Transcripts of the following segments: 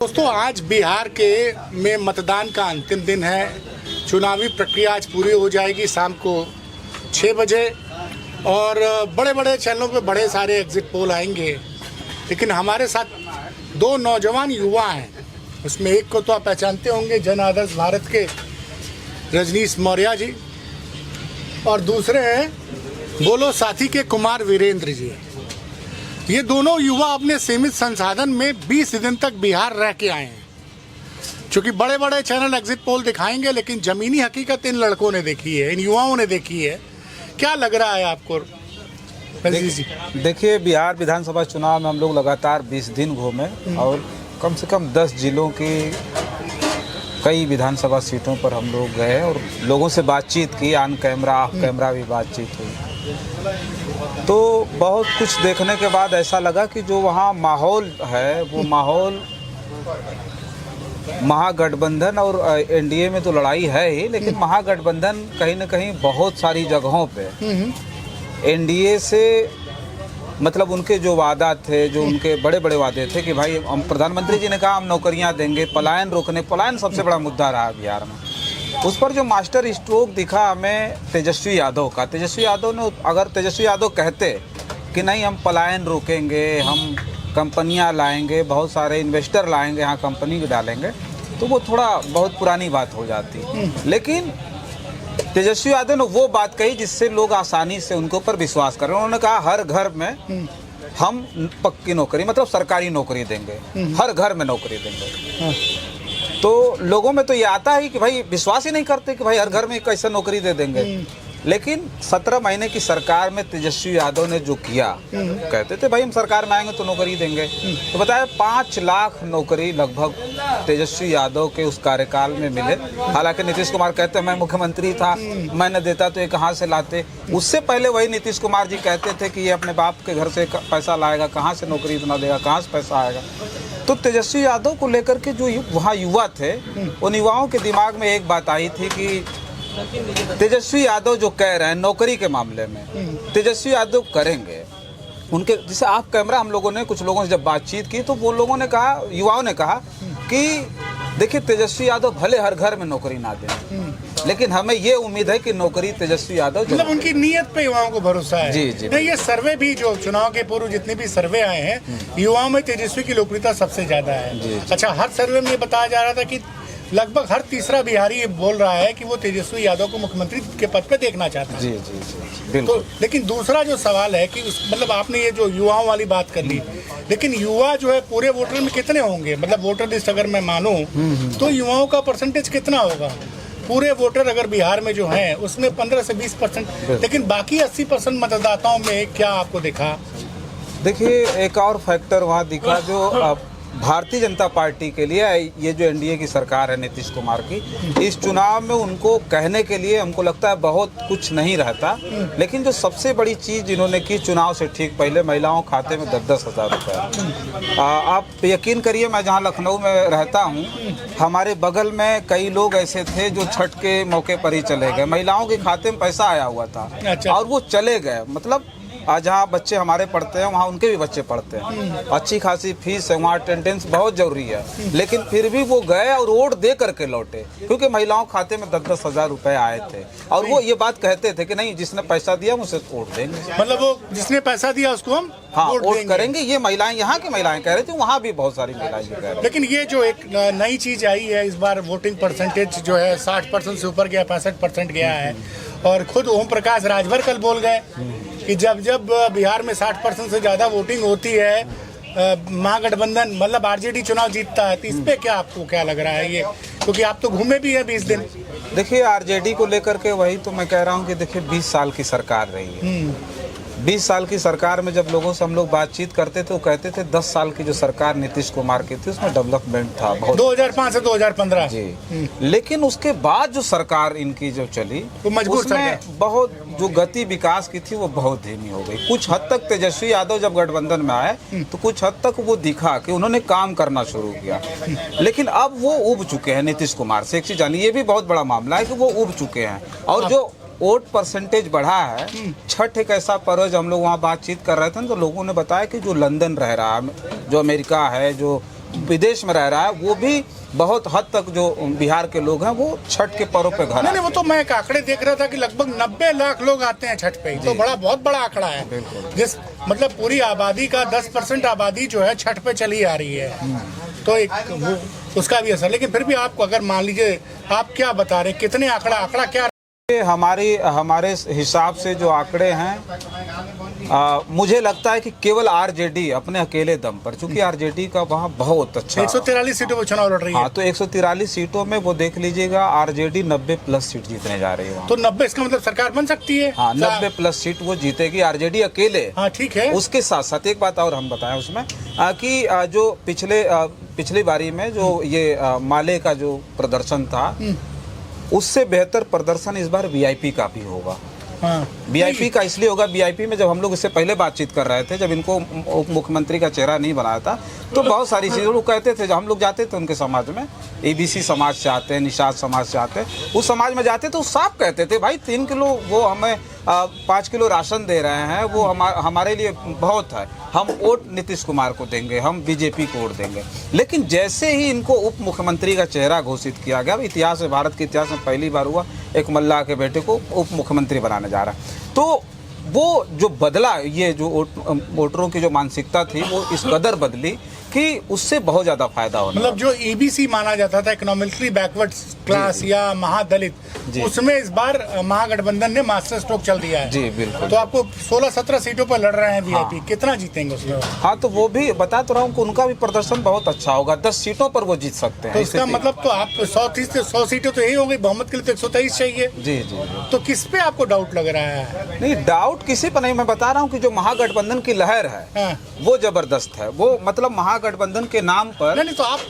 दोस्तों, आज बिहार के में मतदान का अंतिम दिन है। चुनावी प्रक्रिया आज पूरी हो जाएगी शाम को 6 बजे और बड़े बड़े चैनलों पे बड़े सारे एग्जिट पोल आएंगे। लेकिन हमारे साथ दो नौजवान युवा हैं। उसमें एक को तो आप पहचानते होंगे, जन आदर्श भारत के रजनीश मौर्य जी, और दूसरे हैं बोलो साथी के कुमार वीरेंद्र जी। ये दोनों युवा अपने सीमित संसाधन में 20 दिन तक बिहार रह के आए हैं। चूंकि बड़े बड़े चैनल एग्जिट पोल दिखाएंगे, लेकिन जमीनी हकीकत इन लड़कों ने देखी है, इन युवाओं ने देखी है। क्या लग रहा है आपको? देखिए, बिहार विधानसभा चुनाव में हम लोग लगातार 20 दिन घूमे और कम से कम 10 जिलों की कई विधानसभा सीटों पर हम लोग गए और लोगों से बातचीत की, ऑन कैमरा ऑफ कैमरा भी बातचीत हुई। तो बहुत कुछ देखने के बाद ऐसा लगा कि जो वहाँ माहौल है वो माहौल महागठबंधन और एनडीए में तो लड़ाई है ही, लेकिन महागठबंधन कहीं न कहीं बहुत सारी जगहों पे एनडीए से मतलब उनके जो वादा थे, जो उनके बड़े बड़े वादे थे कि भाई हम, प्रधानमंत्री जी ने कहा हम नौकरियां देंगे, पलायन सबसे बड़ा मुद्दा रहा बिहार में। उस पर जो मास्टर स्ट्रोक दिखा हमें तेजस्वी यादव का। तेजस्वी यादव ने, अगर तेजस्वी यादव कहते कि नहीं हम पलायन रोकेंगे, हम कंपनियां लाएंगे, बहुत सारे इन्वेस्टर लाएंगे, यहाँ कंपनी डालेंगे, तो वो थोड़ा बहुत पुरानी बात हो जाती। लेकिन तेजस्वी यादव ने वो बात कही जिससे लोग आसानी से उनके ऊपर विश्वास कर रहे हैं। उन्होंने कहा हर घर में हम पक्की नौकरी, मतलब सरकारी नौकरी देंगे, हर घर में नौकरी देंगे। तो लोगों में तो ये आता है कि भाई विश्वास ही नहीं करते कि भाई हर घर में कैसे नौकरी दे देंगे। लेकिन 17 महीने की सरकार में तेजस्वी यादव ने जो किया, कहते थे भाई हम सरकार में आएंगे तो नौकरी देंगे, तो बताया 5 लाख नौकरी लगभग तेजस्वी यादव के उस कार्यकाल में मिले। हालांकि नीतीश कुमार कहते मैं मुख्यमंत्री था, मैंने देता तो ये कहाँ से लाते। उससे पहले वही नीतीश कुमार जी कहते थे कि ये अपने बाप के घर से पैसा लाएगा, कहाँ से नौकरी इतना देगा, कहाँ से पैसा आएगा। तो तेजस्वी यादव को लेकर के जो वहाँ युवा थे, उन युवाओं के दिमाग में एक बात आई थी कि तेजस्वी यादव जो कह रहे हैं नौकरी के मामले में, तेजस्वी यादव करेंगे। उनके जैसे आप कैमरा, हम लोगों ने कुछ लोगों से जब बातचीत की तो वो लोगों ने कहा, युवाओं ने कहा कि देखिए तेजस्वी यादव भले हर घर में नौकरी ना दें, लेकिन हमें ये उम्मीद है कि नौकरी तेजस्वी यादव, मतलब उनकी नीयत पे युवाओं को भरोसा है। जी। नहीं, ये सर्वे भी जो चुनाव के पूर्व जितने भी सर्वे आए हैं, युवाओं में तेजस्वी की लोकप्रियता सबसे ज्यादा है। अच्छा, हर सर्वे में ये बताया जा रहा था कि लगभग हर तीसरा बिहारी बोल रहा है कि वो तेजस्वी यादव को मुख्यमंत्री के पद पे देखना चाहता है। जी। तो लेकिन दूसरा जो सवाल है कि मतलब आपने ये जो युवाओं वाली बात कर ली, लेकिन युवा जो है पूरे वोटर में कितने होंगे? मतलब वोटर लिस्ट अगर मैं मानूं तो युवाओं का परसेंटेज कितना होगा? पूरे वोटर अगर बिहार में जो हैं उसमें 15 से 20%, लेकिन बाकी 80% मतदाताओं में क्या आपको दिखा? देखिए, एक और फैक्टर वहाँ दिखा जो भारतीय जनता पार्टी के लिए, ये जो एनडीए की सरकार है नीतीश कुमार की, इस चुनाव में उनको कहने के लिए हमको लगता है बहुत कुछ नहीं रहता। लेकिन जो सबसे बड़ी चीज़ इन्होंने की चुनाव से ठीक पहले, महिलाओं खाते में 10-10 हज़ार रुपये। आप यकीन करिए, मैं जहाँ लखनऊ में रहता हूँ, हमारे बगल में कई लोग ऐसे थे जो छठ के मौके पर ही चले गए, महिलाओं के खाते में पैसा आया हुआ था। अच्छा। और वो चले गए। मतलब आज जहाँ बच्चे हमारे पढ़ते हैं वहाँ उनके भी बच्चे पढ़ते हैं, अच्छी खासी फीस है, वहाँ अटेंडेंस बहुत जरूरी है, लेकिन फिर भी वो गए और वोट दे करके लौटे, क्योंकि महिलाओं खाते में 10-10 हज़ार रुपए आए थे। और वो ये बात कहते थे कि नहीं, जिसने पैसा दिया हम उसे वोट देंगे। मतलब वो जिसने पैसा दिया उसको हम वोट करेंगे। ये महिलाएं, यहाँ की महिलाएं कह रही थी, वहाँ भी बहुत सारी महिलाएं कह रही थी। लेकिन ये जो एक नई चीज आई है इस बार, वोटिंग परसेंटेज जो है 60% से ऊपर गया, 65% गया है। और खुद ओम प्रकाश राजभर कल बोल गए कि जब बिहार में 60% से ज्यादा वोटिंग होती है, महागठबंधन मतलब आरजेडी चुनाव जीतता है। तो इस पे क्या आपको क्या लग रहा है ये, क्योंकि आप तो घूमे भी हैं 20 दिन? देखिए, आरजेडी को लेकर के वही तो मैं कह रहा हूँ कि देखिए 20 साल की सरकार रही है। 20 साल की सरकार में जब लोगों से हम लोग बातचीत करते थे, वो कहते थे 10 साल की जो सरकार नीतीश कुमार की थी उसमें डेवलपमेंट था बहुत, 2005 से 2015। जी। लेकिन उसके बाद जो सरकार इनकी जो चली, वो मजबूर उसमें बहुत जो गति विकास की थी वो बहुत धीमी हो गई। कुछ हद तक तेजस्वी यादव जब गठबंधन में आए तो कुछ हद तक वो दिखा कि उन्होंने काम करना शुरू किया, लेकिन अब वो उब चुके हैं नीतीश कुमार से। एक चीज जानिए, ये भी बहुत बड़ा मामला है कि वो उब चुके हैं। और जो वोट परसेंटेज बढ़ा है, छठ एक ऐसा पर्व, जब हम लोग वहाँ बातचीत कर रहे थे तो लोगों ने बताया कि जो लंदन रह रहा है, जो अमेरिका है, जो विदेश में रह रहा है वो भी बहुत हद तक जो बिहार के लोग हैं वो छठ के पर्व पे घर नहीं नहीं, वो तो मैं एक आंकड़े देख रहा था कि लगभग 90 लाख लोग आते हैं छठ पे, तो बड़ा बहुत बड़ा आंकड़ा है। जिस मतलब पूरी आबादी का 10% आबादी जो है छठ पे चली आ रही है, तो एक वो उसका भी असर। लेकिन फिर भी आपको अगर मान लीजिए, आप क्या बता रहे, कितने आंकड़ा क्या? हमारे हिसाब से जो आंकड़े हैं, मुझे लगता है कि केवल आरजेडी अपने अकेले दम पर, चूंकि आरजेडी का वहाँ बहुत अच्छा 143 सीटों पर चुनाव लड़ रही है। हाँ, तो 143 सीटों में वो देख लीजिएगा आरजेडी 90+ सीट जीतने जा रही है वहाँ। तो 90, इसका मतलब सरकार बन सकती है। हाँ, 90+ सीट वो जीतेगी आरजेडी अकेले। हाँ ठीक है। उसके साथ साथ एक बात और हम बताएं उसमें कि जो पिछली बारी में जो ये माले का जो प्रदर्शन था, उससे बेहतर प्रदर्शन इस बार वीआईपी का भी होगा। हाँ। वीआईपी का इसलिए होगा, वीआईपी में जब हम लोग इससे पहले बातचीत कर रहे थे, जब इनको उप मुख्यमंत्री का चेहरा नहीं बनाया था, तो बहुत सारी चीज़ें लोग कहते थे। जब हम लोग जाते थे उनके समाज में, एबीसी समाज से आते हैं, निषाद समाज से आते हैं, उस समाज में जाते तो साफ कहते थे भाई 3 किलो वो हमें 5 किलो राशन दे रहे हैं, वो हमारे लिए बहुत है, हम वोट नीतीश कुमार को देंगे, हम बीजेपी को वोट देंगे। लेकिन जैसे ही इनको उप मुख्यमंत्री का चेहरा घोषित किया गया, इतिहास में, भारत के इतिहास में पहली बार हुआ एक मल्लाह के बेटे को उप मुख्यमंत्री बनाने जा रहा है, तो वो जो बदला, ये जो वोटरों की जो मानसिकता थी वो इस कदर बदली कि उससे बहुत ज्यादा फायदा होना। मतलब जो ईबीसी माना जाता था, इकोनॉमिकली बैकवर्ड क्लास या महादलित, उसमें इस बार महागठबंधन ने मास्टर स्ट्रोक चल दिया है। जी बिल्कुल। तो आपको 16-17 सीटों पर लड़ रहे हैं वीआईपी। हाँ। कितना जीतेंगे उसमें? हाँ, तो वो भी बता तो रहा हूँ कि उनका भी प्रदर्शन बहुत अच्छा होगा, 10 सीटों पर वो जीत सकते हैं। तो इसका मतलब तो आप 100 सीटें तो यही होंगी, बहुमत के लिए तो 123 चाहिए। जी जी। तो किस पे आपको डाउट लग रहा है? नहीं, डाउट किसी पर नहीं, मैं बता रहा हूँ कि जो महागठबंधन की लहर है, हाँ। वो जबरदस्त है। वो मतलब महागठबंधन के नाम पर नहीं, तो आप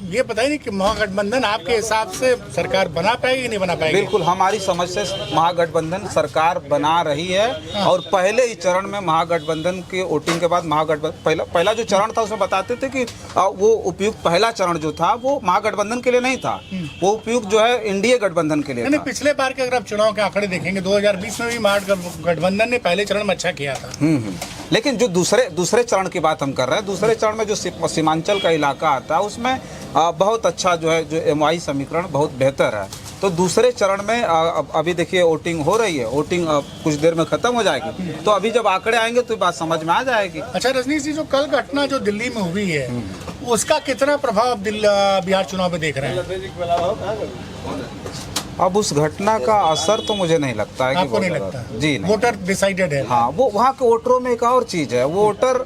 ये बताइए नहीं कि महागठबंधन आपके हिसाब से सरकार बना पाएगी नहीं बना पाएगी? बिल्कुल, हमारी समझ से महागठबंधन सरकार बना रही है। हाँ। और पहले ही चरण में महागठबंधन के वोटिंग के बाद महागठबंधन पहला जो चरण था उसमें बताते थे कि वो उपयुक्त पहला चरण जो था वो महागठबंधन के लिए नहीं था, वो उपयुक्त जो है एनडीए गठबंधन के लिए था। पिछले बार के अगर आप चुनाव के आंकड़े देखेंगे, 2020 में भी महागठबंधन ने पहले चरण में अच्छा किया था। लेकिन जो दूसरे चरण की बात हम कर रहे हैं, दूसरे चरण में जो सीमांचल का इलाका आता है उसमें बहुत अच्छा जो है, जो एमवाई समीकरण बहुत बेहतर है। तो दूसरे चरण में अभी देखिए वोटिंग हो रही है, वोटिंग कुछ देर में खत्म हो जाएगी, तो अभी जब आंकड़े आएंगे तो बात समझ में आ जाएगी। अच्छा रजनीश जी, जो कल घटना जो दिल्ली में हुई है, उसका कितना प्रभाव बिहार चुनाव पे देख रहे हैं? अब उस घटना का असर तो मुझे नहीं लगता है। आपको नहीं लगता? जी नहीं। वोटर डिसाइडेड है। हाँ, वो वहाँ के वोटरों में एक और चीज है, वो वोटर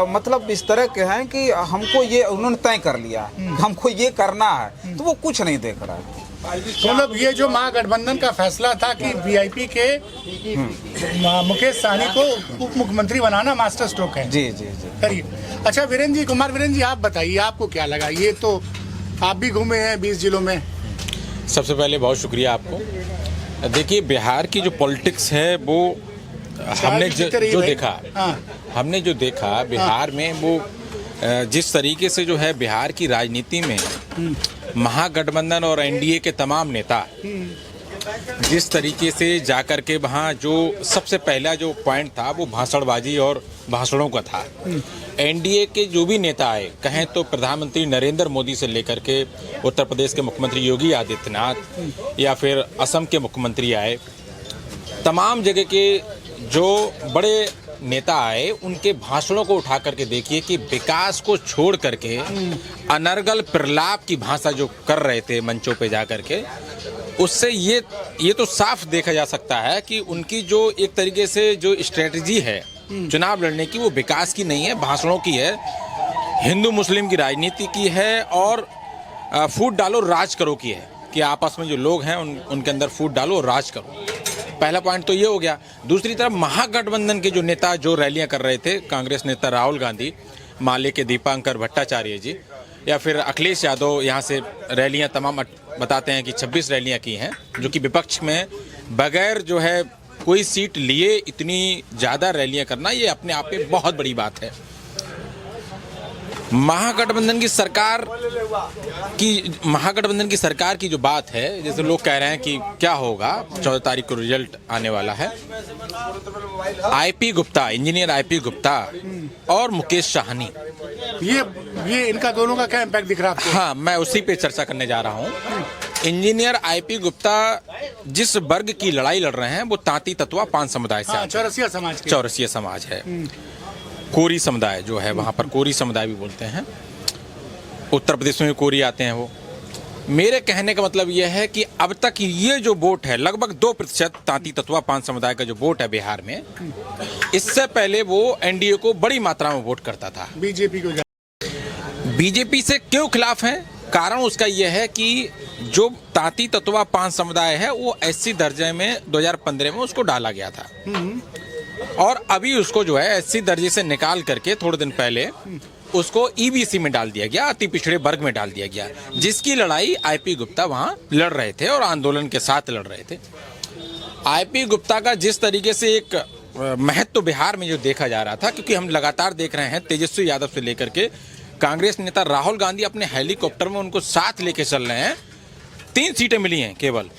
मतलब इस तरह के हैं कि हमको ये उन्होंने तय कर लिया, हमको ये करना है, तो वो कुछ नहीं देख रहा है। तो मतलब ये जो महागठबंधन का फैसला था कि वीआईपी के मुकेश सहनी को उप मुख्यमंत्री बनाना मास्टर स्ट्रोक है। जी जी जी। करिए। अच्छा कुमार वीरेंद्र जी, आप बताइए आपको क्या लगा? ये तो आप भी घूमे हैं 20 जिलों में। सबसे पहले बहुत शुक्रिया आपको। देखिए, बिहार की जो पॉलिटिक्स है वो हमने जो देखा बिहार में, वो जिस तरीके से जो है बिहार की राजनीति में महागठबंधन और एनडीए के तमाम नेता जिस तरीके से जाकर के वहाँ जो सबसे पहला जो पॉइंट था वो भाषणबाजी और भाषणों का था। एनडीए के जो भी नेता आए, कहें तो प्रधानमंत्री नरेंद्र मोदी से लेकर के उत्तर प्रदेश के मुख्यमंत्री योगी आदित्यनाथ या फिर असम के मुख्यमंत्री आए, तमाम जगह के जो बड़े नेता आए, उनके भाषणों को उठा करके देखिए कि विकास को छोड़ करके अनर्गल प्रलाप की भाषा जो कर रहे थे मंचों पे जा करके, उससे ये तो साफ देखा जा सकता है कि उनकी जो एक तरीके से जो स्ट्रेटजी है चुनाव लड़ने की, वो विकास की नहीं है, भाषणों की है, हिंदू मुस्लिम की राजनीति की है और फूट डालो राज करो की है कि आपस में जो लोग हैं उनके अंदर फूट डालो और राज करो। पहला पॉइंट तो ये हो गया। दूसरी तरफ महागठबंधन के जो नेता जो रैलियां कर रहे थे, कांग्रेस नेता राहुल गांधी, माले के दीपांकर भट्टाचार्य जी या फिर अखिलेश यादव, यहाँ से रैलियां तमाम बताते हैं कि 26 रैलियां की हैं, जो कि विपक्ष में बगैर जो है कोई सीट लिए इतनी ज़्यादा रैलियां करना, ये अपने आप में बहुत बड़ी बात है। महागठबंधन की सरकार की जो बात है, जैसे लोग कह रहे हैं कि क्या होगा, 14 तारीख को रिजल्ट आने वाला है। IP Gupta, engineer IP Gupta और मुकेश साहनी, ये इनका दोनों का क्या इम्पैक्ट दिख रहा है आपको? हाँ, मैं उसी पे चर्चा करने जा रहा हूँ। इंजीनियर आईपी गुप्ता जिस वर्ग की लड़ाई लड़ रहे हैं वो तांती तत्वा पान समुदाय से, चौरसिया समाज के। चौरसिया समाज है, कोरी समुदाय जो है, वहाँ पर कोरी समुदाय भी बोलते हैं। उत्तर प्रदेश में भी कोरी आते हैं वो। मेरे कहने का मतलब यह है कि अब तक ये जो वोट है, लगभग 2% तांती तत्वा पान समुदाय का जो वोट है बिहार में, इससे पहले वो एनडीए को बड़ी मात्रा में वोट करता था। बीजेपी से क्यों खिलाफ है? कारण उसका यह है कि जो तांती तत्वा पान समुदाय है वो एससी दर्जे में 2015 में उसको डाला गया था, और अभी उसको जो है एससी दर्जे से निकाल करके थोड़े दिन पहले उसको ईबीसी में डाल दिया गया, अति पिछड़े वर्ग में डाल दिया गया, जिसकी लड़ाई आईपी गुप्ता वहां लड़ रहे थे और आंदोलन के साथ लड़ रहे थे। आईपी गुप्ता का जिस तरीके से एक महत्व बिहार में जो देखा जा रहा था, क्योंकि हम लगातार देख रहे हैं तेजस्वी यादव से लेकर के कांग्रेस नेता राहुल गांधी अपने हेलीकॉप्टर में उनको साथ लेके चल रहे हैं। 3 सीटें मिली हैं केवल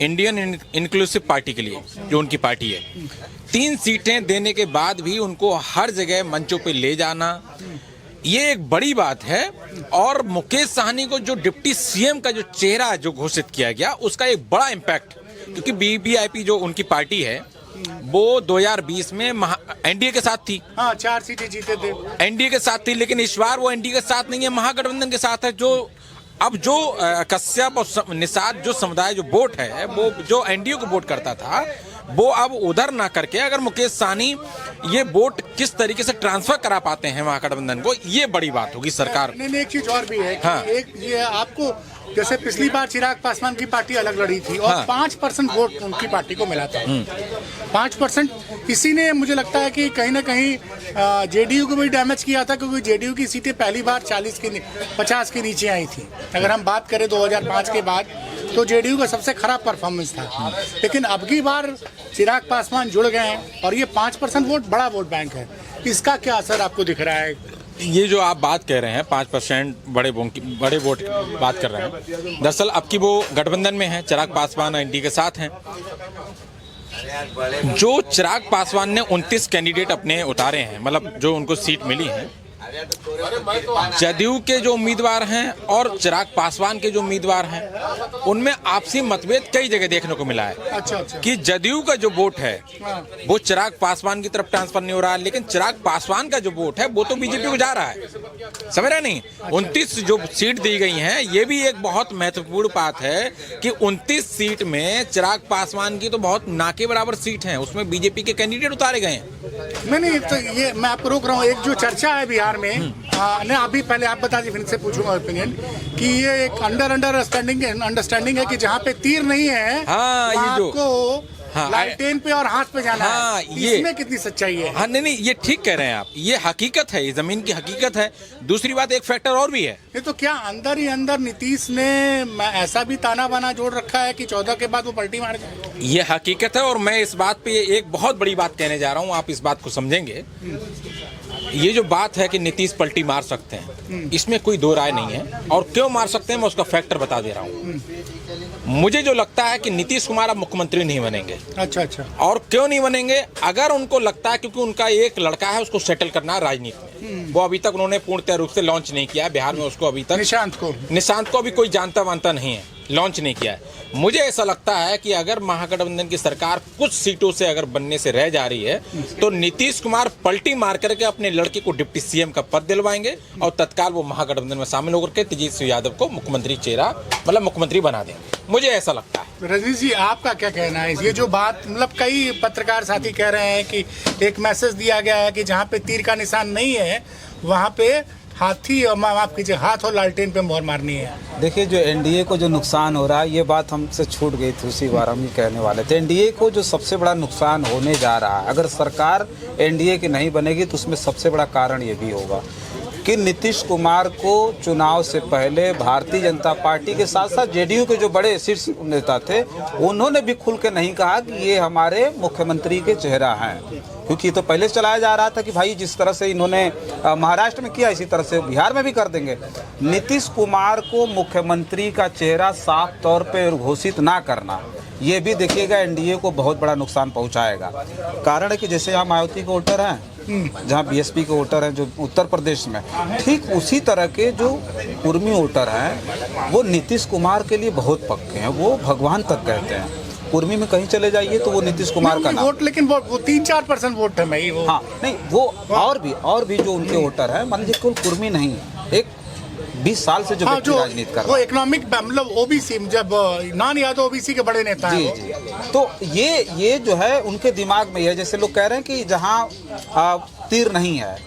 इंडियन इंक्लूसिव पार्टी के लिए, जो उनकी पार्टी है। 3 सीटें देने के बाद भी उनको हर जगह मंचों पे ले जाना, ये एक बड़ी बात है। और मुकेश साहनी को जो डिप्टी सीएम का जो चेहरा जो घोषित किया गया, उसका एक बड़ा इम्पैक्ट, क्योंकि बीबीआईपी जो उनकी पार्टी है वो 2020 में एनडीए के साथ थी। हाँ, 4 सीटें जीते थे, एनडीए के साथ थी, लेकिन इस बार वो एनडीए के साथ नहीं है, महागठबंधन के साथ है। जो अब जो कश्यप और निषाद जो समुदाय जो वोट है, वो जो एनडीए को वोट करता था, वो अब उधर ना करके अगर मुकेश साहनी ये वोट किस तरीके से ट्रांसफर करा पाते हैं महागठबंधन को, ये बड़ी बात होगी सरकार। नहीं, एक चीज और भी है कि हाँ। एक ये आपको, जैसे पिछली बार चिराग पासवान की पार्टी अलग लड़ी थी और हाँ। 5% वोट उनकी पार्टी को मिला था। 5% इसी ने मुझे लगता है कि कहीं ना कहीं जेडीयू को भी डैमेज किया था, क्योंकि जेडीयू की सीटें पहली बार 50 के नीचे आई थी। अगर हम बात करें 2005 के बाद, तो जेडीयू का सबसे खराब परफॉर्मेंस था। लेकिन अब की बार चिराग पासवान जुड़ गए हैं और ये 5% वोट बड़ा वोट बैंक है। इसका क्या असर आपको दिख रहा है? ये जो आप बात कह रहे हैं 5% बड़े वोट बात कर रहे हैं, दरअसल अब की वो गठबंधन में है, चिराग पासवान एनडीए के साथ हैं। जो चिराग पासवान ने 29 कैंडिडेट अपने उतारे हैं, मतलब जो उनको सीट मिली है, जदयू के जो उम्मीदवार हैं और चिराग पासवान के जो उम्मीदवार हैं, उनमें आपसी मतभेद कई जगह देखने को मिला है। अच्छा। कि जदयू का जो वोट है वो चिराग पासवान की तरफ ट्रांसफर नहीं हो रहा है, लेकिन चिराग पासवान का जो वोट है वो तो बीजेपी को जा रहा है। समझ रहे नहीं? 29 जो सीट दी गई हैं, ये भी एक बहुत महत्वपूर्ण बात है कि 29 सीट में चिराग पासवान की तो बहुत ना के बराबर सीट है, उसमें बीजेपी के कैंडिडेट उतारे गए हैं। नहीं, तो ये मैं आपको रोक रहा हूँ। एक जो चर्चा है बिहार में, नहीं अभी पहले आप बता दीजिए, फिर से पूछूंगा ओपिनियन, कि ये एक अंडरस्टैंडिंग है कि जहाँ पे तीर नहीं है, हाँ, ये जो आपको लालटेन पे और हाथ पे जाना हाँ, है। इसमें कितनी सच्चाई है? हाँ, नहीं, ये ठीक कह रहे हैं आप, ये हकीकत है, ये जमीन की हकीकत है। दूसरी बात, एक फैक्टर और भी है। ये तो क्या अंदर ही अंदर नीतीश ने ऐसा भी ताना बाना जोड़ रखा है कि 14 के बाद वो पलटी मार जाए? ये हकीकत है, और मैं इस बात पे एक बहुत बड़ी बात कहने जा रहा हूँ, आप इस बात को समझेंगे। ये जो बात है कि नीतीश पलटी मार सकते हैं, इसमें कोई दो राय नहीं है। और क्यों मार सकते हैं, मैं उसका फैक्टर बता दे रहा हूँ। मुझे जो लगता है कि नीतीश कुमार अब मुख्यमंत्री नहीं बनेंगे। अच्छा। और क्यों नहीं बनेंगे? अगर उनको लगता है, क्योंकि उनका एक लड़का है, उसको सेटल करना है राजनीति में, वो अभी तक उन्होंने पूर्णतः रूप से लॉन्च नहीं किया है बिहार में, उसको अभी तक निशांत को अभी कोई जानता वानता नहीं है, लॉन्च नहीं किया है। मुझे ऐसा लगता है कि अगर महागठबंधन की सरकार कुछ सीटों से अगर बनने से रह जा रही है, तो नीतीश कुमार पलटी मार करके अपने लड़के को डिप्टी सीएम का पद दिलवाएंगे और तत्काल वो महागठबंधन में शामिल होकर के तेजस्वी यादव को मुख्यमंत्री चेहरा, मतलब मुख्यमंत्री बना देंगे। मुझे ऐसा लगता है। रजनीश जी, आपका क्या कहना है? ये जो बात, मतलब कई पत्रकार साथी कह रहे हैं कि एक मैसेज दिया गया है कि जहाँ पे तीर का निशान नहीं है, वहाँ पे हाथी और माफ कीजिए हाथ और लालटेन पे मोहर मारनी है। देखिए, जो एनडीए को जो नुकसान हो रहा है, ये बात हमसे छूट गई थी, उसी बार हम ये कहने वाले थे। एनडीए को जो सबसे बड़ा नुकसान होने जा रहा है, अगर सरकार एनडीए की नहीं बनेगी, तो उसमें सबसे बड़ा कारण ये भी होगा कि नीतीश कुमार को चुनाव से पहले भारतीय जनता पार्टी के साथ साथ जेडीयू के जो बड़े शीर्ष नेता थे, उन्होंने भी खुल के नहीं कहा कि ये हमारे मुख्यमंत्री के चेहरा हैं। क्योंकि तो पहले से चलाया जा रहा था कि भाई जिस तरह से इन्होंने महाराष्ट्र में किया इसी तरह से बिहार में भी कर देंगे। नीतीश कुमार को मुख्यमंत्री का चेहरा साफ तौर पे घोषित ना करना, ये भी देखिएगा एनडीए को बहुत बड़ा नुकसान पहुंचाएगा। कारण है कि जैसे यहाँ मायावती के वोटर हैं, जहाँ बीएसपी के वोटर हैं जो उत्तर प्रदेश में, ठीक उसी तरह के जो कुर्मी वोटर हैं वो नीतीश कुमार के लिए बहुत पक्के हैं, वो भगवान तक कहते हैं। कुर्मी में कहीं चले जाइए तो वो नीतीश कुमार का नाम, वोट, लेकिन वो 3-4% वोट है मैं वो। हाँ नहीं, वो और भी जो उनके वोटर हैं, मान लीजिए केवल कुर्मी नहीं, एक 20 साल से जो व्यक्ति राजनीति कर रहा है, वो इकोनॉमिक मतलब ओबीसी, जब नॉन यादव ओबीसी के बड़े नेता हैं जी। तो ये जो है उनके दिमाग में है, जैसे लोग कह रहे हैं कि जहाँ तीर नहीं है,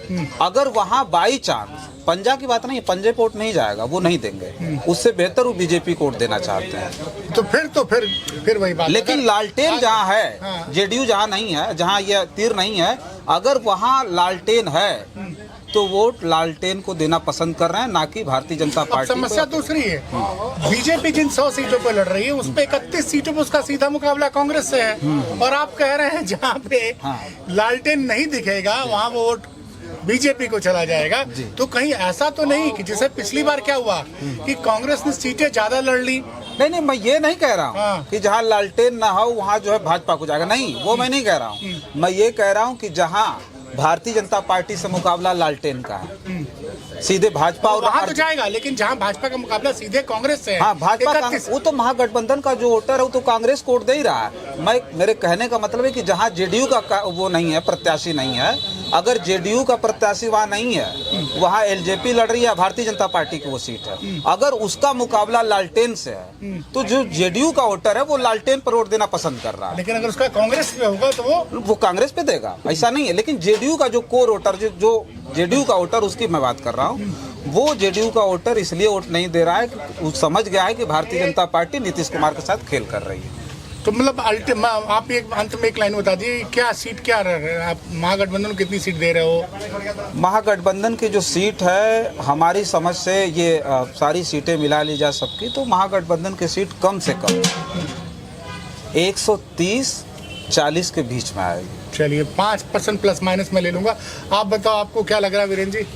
अगर वहाँ बाई चांस, पंजा की बात नहीं, पंजे पे वोट नहीं जाएगा, वो नहीं देंगे, उससे बेहतर वो बीजेपी को वोट देना चाहते हैं। तो फिर वही बात। लेकिन लालटेन जहाँ है, जेडीयू जहाँ नहीं है, जहाँ ये तीर नहीं है, अगर वहाँ लालटेन है तो वोट लालटेन को देना पसंद कर रहे हैं, ना कि भारतीय जनता पार्टी। समस्या दूसरी है, बीजेपी जिन 100 सीटों पर लड़ रही है उस पे 31 सीटों पर उसका सीधा मुकाबला कांग्रेस से है, और आप कह रहे हैं जहाँ पे लालटेन नहीं दिखेगा वहाँ वो वोट बीजेपी को चला जाएगा। तो कहीं ऐसा तो नहीं कि जैसे पिछली बार क्या हुआ कि कांग्रेस ने सीटें ज्यादा लड़ ली? नहीं, मैं ये नहीं कह रहा हूँ कि जहाँ लालटेन ना हो वहाँ जो है भाजपा को जाएगा, नहीं, वो मैं नहीं कह रहा हूँ। मैं ये कह रहा हूँ कि जहाँ भारतीय जनता पार्टी से मुकाबला लालटेन का है, सीधे भाजपा और वहाँ तो जाएगा, लेकिन जहाँ भाजपा का मुकाबला सीधे कांग्रेस से है, हाँ भाजपा, वो तो महागठबंधन का जो वोटर है वो तो कांग्रेस को वोट दे ही रहा है। मेरे कहने का मतलब है कि जहाँ जेडीयू का वो नहीं है, प्रत्याशी नहीं है, अगर जेडीयू का प्रत्याशी वहाँ नहीं है, वहाँ एलजेपी लड़ रही है, भारतीय जनता पार्टी की वो सीट है, अगर उसका मुकाबला लालटेन से है तो जो जेडीयू का वोटर है वो लालटेन पर वोट देना पसंद कर रहा है। लेकिन अगर उसका कांग्रेस पे होगा तो वो कांग्रेस पे देगा, ऐसा नहीं है। लेकिन जेडीयू का जो कोर वोटर, जो जेडीयू का वोटर, उसकी मैं बात कर रहा हूँ, वो जेडीयू का वोटर इसलिए वोट नहीं दे रहा है कि वो समझ गया है कि भारतीय जनता पार्टी नीतीश कुमार के साथ खेल कर रही है। तो मतलब आप एक अंत में एक लाइन बता दीजिए, क्या सीट क्या रह रहे हैं आप, महागठबंधन को कितनी सीट दे रहे हो? महागठबंधन की जो सीट है, हमारी समझ से ये सारी सीटें मिला ली जा सबकी, तो महागठबंधन की सीट कम से कम 130-40 के बीच में आएगी। चलिए 5% प्लस माइनस में ले लूंगा। आप बताओ, आपको क्या लग रहा है वीरेंद्र जी?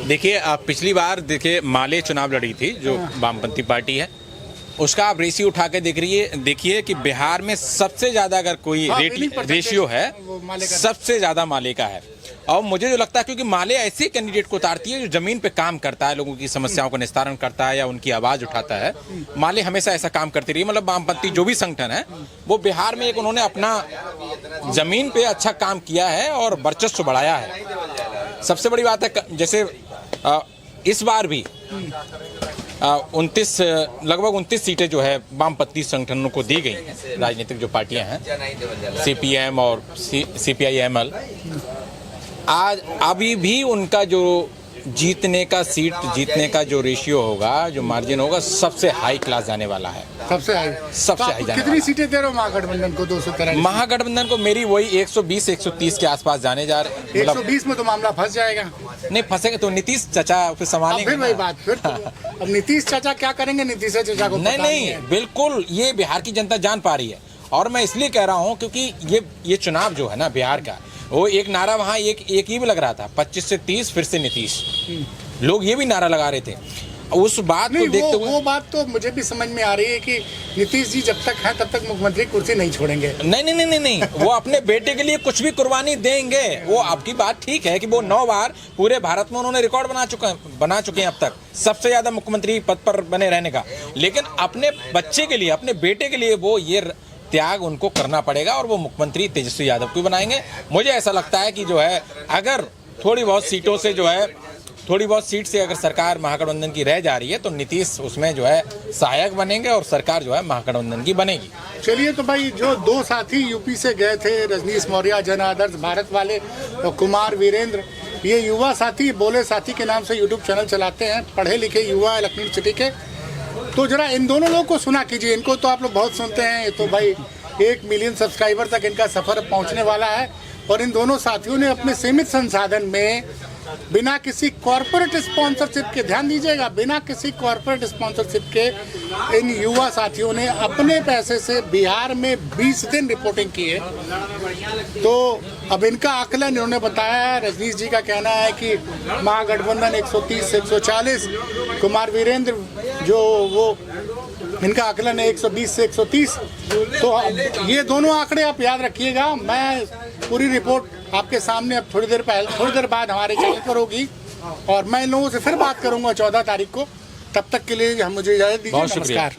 देखिए, पिछली बार देखिए माले चुनाव लड़ी थी जो वामपंथी पार्टी है, उसका आप रेशियो उठा के देखिए कि बिहार में सबसे ज्यादा अगर कोई रेशियो है, सबसे ज्यादा माले का है। और मुझे जो लगता है, क्योंकि माले ऐसे कैंडिडेट को उतारती है जो जमीन पे काम करता है, लोगों की समस्याओं का निस्तारण करता है या उनकी आवाज उठाता है। माले हमेशा ऐसा काम करती रही, मतलब वामपंथी जो भी संगठन है वो बिहार में एक उन्होंने अपना जमीन पे अच्छा काम किया है और वर्चस्व बढ़ाया है। सबसे बड़ी बात है, जैसे इस बार भी लगभग 29 सीटें जो है वामपंथी संगठनों को दी गई हैं, राजनीतिक जो पार्टियां हैं, सीपीएम और सीपीआई-एमएल। आज अभी भी उनका जो जीतने का जो रेशियो होगा, जो मार्जिन होगा, सबसे हाई क्लास जाने वाला है, सबसे हाई जाने। कितनी सीटें दे रहे हो महागठबंधन को? 213। महागठबंधन को मेरी वही 120-130 के आसपास जाने जा रहे। 120 में तो मामला फंस जाएगा। नहीं फंसेगा तो नीतीश चाचा फिर संभालेंगे। फिर वही बात, फिर अब नीतीश चाचा क्या करेंगे? नीतीश चाचा को नहीं, बिल्कुल ये बिहार की जनता जान पा रही है। और मैं इसलिए कह रहा हूँ क्योंकि ये चुनाव जो है ना बिहार का, वो एक नारा वहाँ एक ही भी लग रहा था, 25 से 30 फिर से नीतीश, लोग ये भी नारा लगा रहे थे। उस बात को देखते हुए वो बात तो मुझे भी समझ में आ रही है कि नीतीश जी जब तक हैं तब तक मुख्यमंत्री कुर्सी नहीं छोड़ेंगे। नहीं, वो अपने बेटे के लिए कुछ भी कुर्बानी देंगे। वो आपकी बात ठीक है कि वो 9 बार पूरे भारत में उन्होंने रिकॉर्ड बना चुके हैं अब तक, सबसे ज्यादा मुख्यमंत्री पद पर बने रहने का। लेकिन अपने बच्चे के लिए, अपने बेटे के लिए वो ये त्याग उनको करना पड़ेगा और वो मुख्यमंत्री तेजस्वी यादव को बनाएंगे। मुझे ऐसा लगता है कि जो है, अगर थोड़ी बहुत सीट से अगर सरकार महागठबंधन की रह जा रही है तो नीतीश उसमें जो है सहायक बनेंगे और सरकार जो है महागठबंधन की बनेगी। चलिए, तो भाई जो 2 साथी यूपी से गए थे, रजनीश मौर्य जन आदर्श भारत वाले और कुमार वीरेंद्र, ये युवा साथी बोले साथी के नाम से यूट्यूब चैनल चलाते हैं, पढ़े लिखे युवा लखनऊ सिटी के। तो जरा इन दोनों लोगों को सुना कीजिए। इनको तो आप लोग बहुत सुनते हैं, ये तो भाई 1 मिलियन सब्सक्राइबर तक इनका सफर पहुंचने वाला है। और इन दोनों साथियों ने अपने सीमित संसाधन में, बिना किसी कॉर्पोरेट स्पॉन्सरशिप के, ध्यान दीजिएगा, बिना किसी कॉर्पोरेट स्पॉन्सरशिप के इन युवा साथियों ने अपने पैसे से बिहार में 20 दिन रिपोर्टिंग की है। तो अब इनका आकलन इन्होंने बताया है, रजनीश जी का कहना है कि महागठबंधन 130 से 140, कुमार वीरेंद्र जो वो इनका आकलन है 120 से 130। तो ये दोनों आंकड़े आप याद रखिएगा। मैं पूरी रिपोर्ट आपके सामने अब थोड़ी देर बाद हमारे चैनल पर होगी और मैं इन लोगों से फिर बात करूंगा 14 तारीख को। तब तक के लिए मुझे इजाजत दीजिए। नमस्कार।